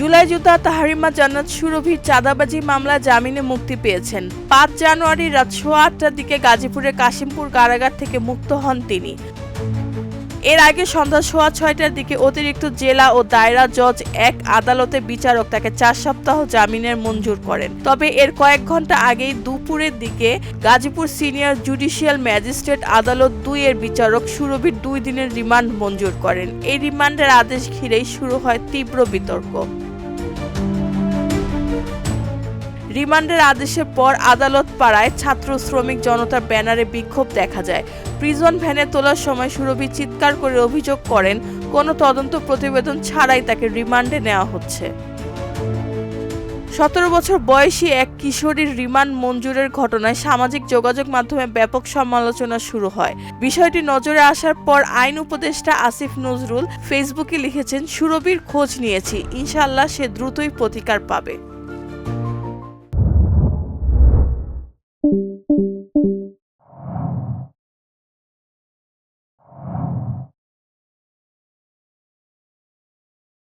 জুলাই যোদ্ধা তাহরিমা জান্নাত সুরভির চাঁদাবাজি মামলায় জামিনে মুক্তি পেয়েছেন। ৫ জানুয়ারি রাত ৮:১০টার দিকে গাজীপুরের কাশিমপুর কারাগার থেকে মুক্ত হন তিনি। এর আগে সন্ধ্যা ৬:৩০টার দিকে অতিরিক্ত জেলা ও দায়রা জজ ১ আদালতের বিচারক তাকে ৪ সপ্তাহ জামিনের মঞ্জুর করেন। তবে এর কয়েক ঘন্টা আগেই দুপুরের দিকে গাজীপুর সিনিয়র জুডিশিয়াল ম্যাজিস্ট্রেট আদালত ২ এর বিচারক সুরভির ২ দিনের রিমান্ড মঞ্জুর করেন। এই রিমান্ডের আদেশ ঘিরেই শুরু হয় তীব্র বিতর্ক। রিমান্ডের আদেশের পর আদালত পাড়ায় ছাত্র শ্রমিক জনতার ব্যানারে বিক্ষোভ দেখা যায়। প্রিজন ভ্যানে তোলার সময় সুরভি চিৎকার করে অভিযোগ করেন, কোনো তদন্ত প্রতিবেদন ছাড়াই তাকে রিমান্ডে নেওয়া হচ্ছে। ১৭ বছর বয়সী এক কিশোরীর রিমান্ড মঞ্জুরের ঘটনায় সামাজিক যোগাযোগ মাধ্যমে ব্যাপক সমালোচনা শুরু হয়। বিষয়টি নজরে আসার পর আইন উপদেষ্টা আসিফ নজরুল ফেসবুকে লিখেছেন, সুরভির খোঁজ নিয়েছি, ইনশাআল্লাহ সে দ্রুতই প্রতিকার পাবে।